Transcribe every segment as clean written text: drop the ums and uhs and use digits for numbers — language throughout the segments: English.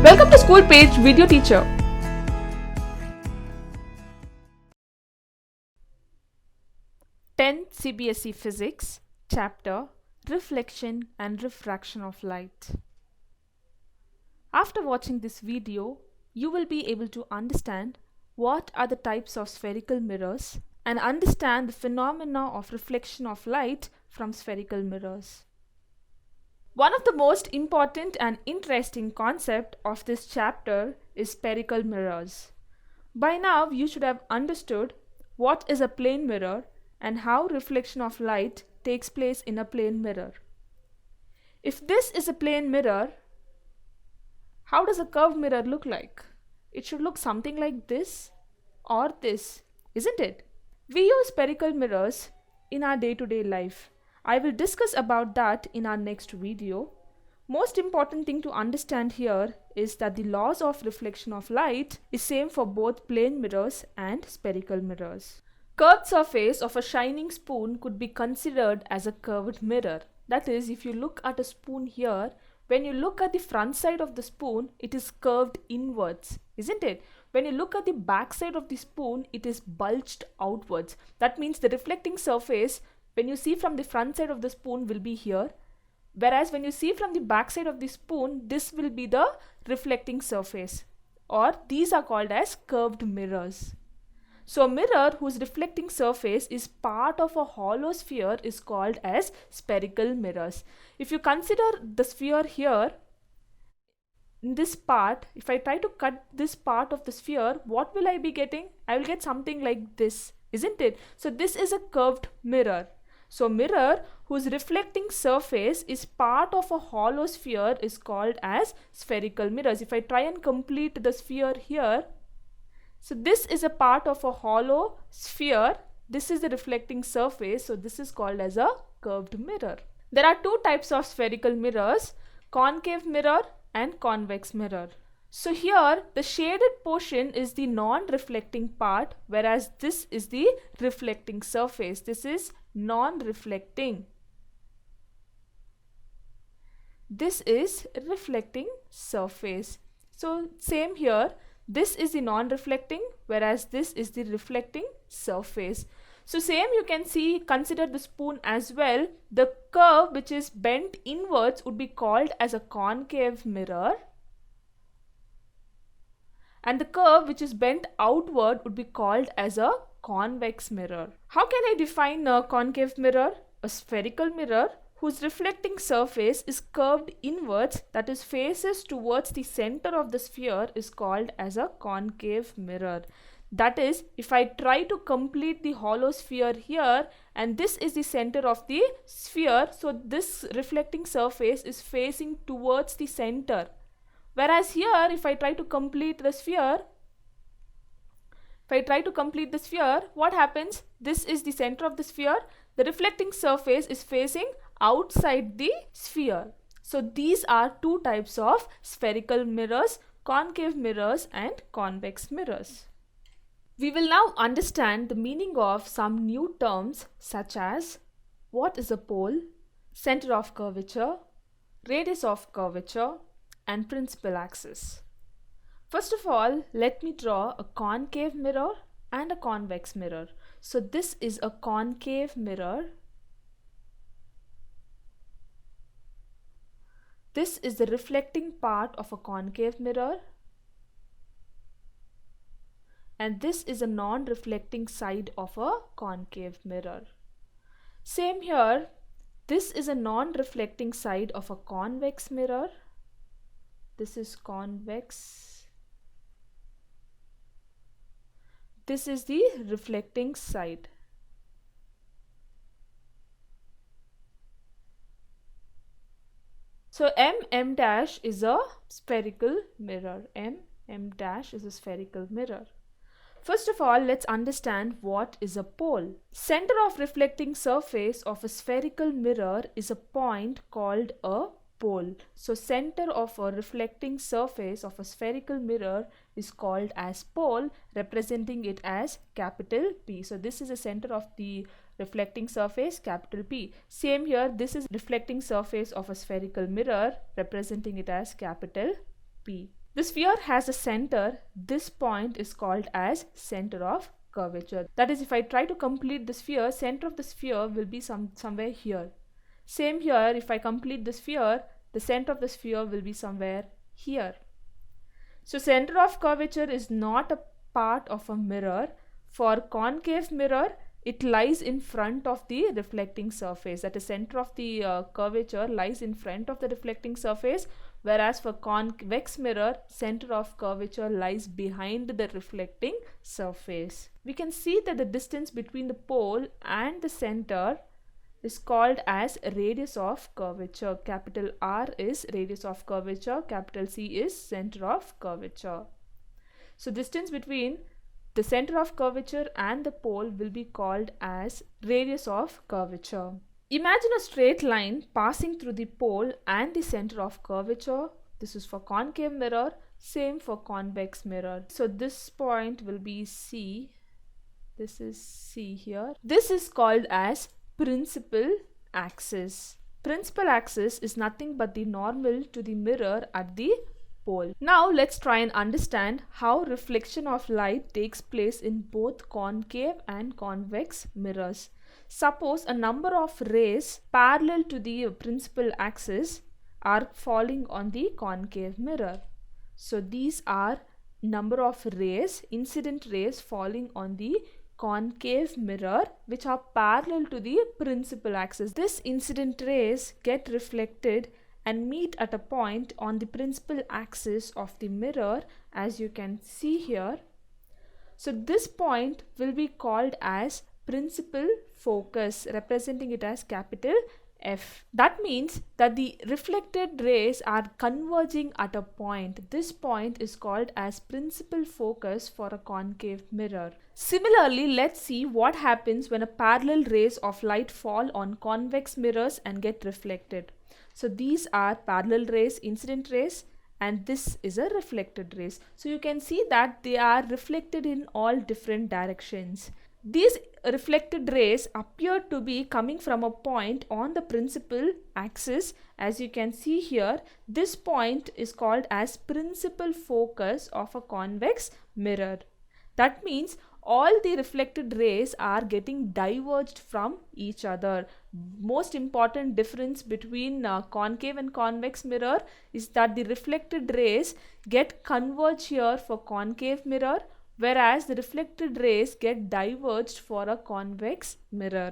Welcome to School Page Video Teacher. Tenth CBSE Physics, Chapter Reflection and Refraction of Light. After watching this video, you will be able to understand what are the types of spherical mirrors and understand the phenomena of reflection of light from spherical mirrors. One of the most important and interesting concept of this chapter is spherical mirrors. By now you should have understood what is a plane mirror and how reflection of light takes place in a plane mirror. If this is a plane mirror, how does a curved mirror look like? It should look something like this or this, isn't it? We use spherical mirrors in our day-to-day life. I will discuss about that in our next video. Most important thing to understand here is that the laws of reflection of light is same for both plane mirrors and spherical mirrors. Curved surface of a shining spoon could be considered as a curved mirror. That is, if you look at a spoon here, when you look at the front side of the spoon, it is curved inwards, isn't it? When you look at the back side of the spoon, it is bulged outwards. That means the reflecting surface when you see from the front side of the spoon will be here, whereas when you see from the back side of the spoon, this will be the reflecting surface, or these are called as curved mirrors. So a mirror whose reflecting surface is part of a hollow sphere is called as spherical mirrors. If you consider the sphere here, in this part, if I try to cut this part of the sphere, what will I be getting? I will get something like this, isn't it? So this is a curved mirror. So mirror whose reflecting surface is part of a hollow sphere is called as spherical mirrors. If I try and complete the sphere here, so this is a part of a hollow sphere. This is the reflecting surface. So this is called as a curved mirror. There are two types of spherical mirrors, concave mirror and convex mirror. So here the shaded portion is the non-reflecting part, whereas this is the reflecting surface. This is non-reflecting. This is reflecting surface. So same here, this is the non-reflecting, whereas this is the reflecting surface. So same, you can see, consider the spoon as well. The curve which is bent inwards would be called as a concave mirror, and the curve which is bent outward would be called as a convex mirror. How can I define a concave mirror? A spherical mirror whose reflecting surface is curved inwards, that is faces towards the center of the sphere, is called as a concave mirror. That is, if I try to complete the hollow sphere here and this is the center of the sphere, so this reflecting surface is facing towards the center. Whereas here, if I try to complete the sphere, what happens? This is the center of the sphere. The reflecting surface is facing outside the sphere. So these are two types of spherical mirrors, concave mirrors and convex mirrors. We will now understand the meaning of some new terms such as what is a pole, center of curvature, radius of curvature, and principal axis. First of all, let me draw a concave mirror and a convex mirror. So this is a concave mirror. This is the reflecting part of a concave mirror, and this is a non-reflecting side of a concave mirror. Same here, this is a non-reflecting side of a convex mirror. This is convex. This is the reflecting side. So M dash is a spherical mirror. M dash is a spherical mirror. First of all, let's understand what is a pole. Center of reflecting surface of a spherical mirror is a point called a pole. So center of a reflecting surface of a spherical mirror is called as pole, representing it as capital P. So this is the center of the reflecting surface, capital P. Same here, this is reflecting surface of a spherical mirror, representing it as capital P. The sphere has a center. This point is called as center of curvature. That is, if I try to complete the sphere, center of the sphere will be somewhere here. Same here, if I complete the sphere, the center of the sphere will be somewhere here. So center of curvature is not a part of a mirror. For concave mirror, it lies in front of the reflecting surface. That is, center of the curvature lies in front of the reflecting surface, whereas for convex mirror, center of curvature lies behind the reflecting surface. We can see that the distance between the pole and the center is called as radius of curvature. Capital R is radius of curvature, capital C is center of curvature. So distance between the center of curvature and the pole will be called as radius of curvature. Imagine a straight line passing through the pole and the center of curvature. This is for concave mirror, same for convex mirror. So this point will be C. This is C here. This is called as principal axis. Principal axis is nothing but the normal to the mirror at the pole. Now let's try and understand how reflection of light takes place in both concave and convex mirrors. Suppose a number of rays parallel to the principal axis are falling on the concave mirror. So these are number of rays, incident rays falling on the concave mirror, which are parallel to the principal axis. This incident rays get reflected and meet at a point on the principal axis of the mirror, as you can see here. So this point will be called as principal focus, representing it as capital F. That means that the reflected rays are converging at a point. This point is called as principal focus for a concave mirror. Similarly, let's see what happens when a parallel rays of light fall on convex mirrors and get reflected. So these are parallel rays, incident rays, and this is a reflected rays. So you can see that they are reflected in all different directions. These reflected rays appear to be coming from a point on the principal axis. As you can see here, this point is called as principal focus of a convex mirror. That means all the reflected rays are getting diverged from each other. Most important difference between concave and convex mirror is that the reflected rays get converged here for concave mirror, whereas the reflected rays get diverged for a convex mirror.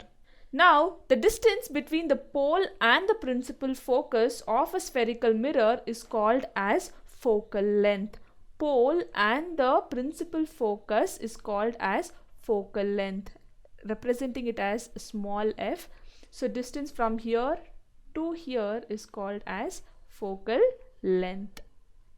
Now, the distance between the pole and the principal focus of a spherical mirror is called as focal length. Pole and the principal focus is called as focal length, representing it as small f. So distance from here to here is called as focal length.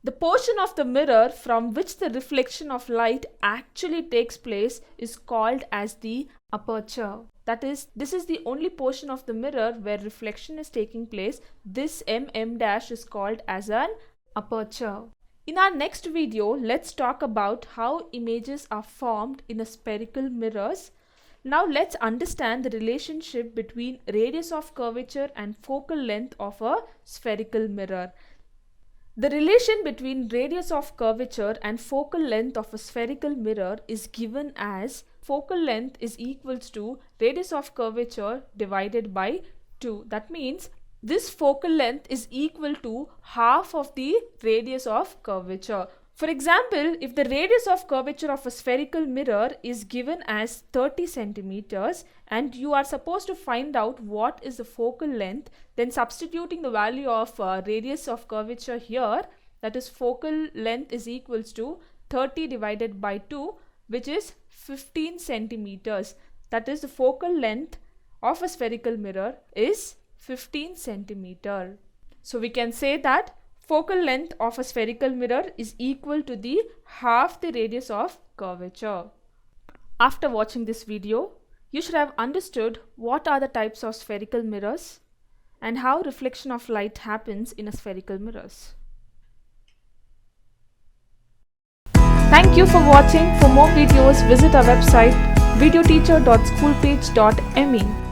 The portion of the mirror from which the reflection of light actually takes place is called as the aperture. That is, this is the only portion of the mirror where reflection is taking place. This dash is called as an aperture. In our next video, let's talk about how images are formed in a spherical mirrors. Now let's understand the relationship between radius of curvature and focal length of a spherical mirror. The relation between radius of curvature and focal length of a spherical mirror is given as focal length is equals to radius of curvature divided by 2. That means this focal length is equal to half of the radius of curvature. For example, if the radius of curvature of a spherical mirror is given as 30 centimeters and you are supposed to find out what is the focal length, then substituting the value of radius of curvature here, that is focal length is equals to 30 divided by 2, which is 15 centimeters. That is, the focal length of a spherical mirror is 15 centimeter. So we can say that focal length of a spherical mirror is equal to the half the radius of curvature. After watching this video, you should have understood what are the types of spherical mirrors and how reflection of light happens in a spherical mirrors. Thank you for watching. For more videos, visit our website videoteacher.schoolpage.me.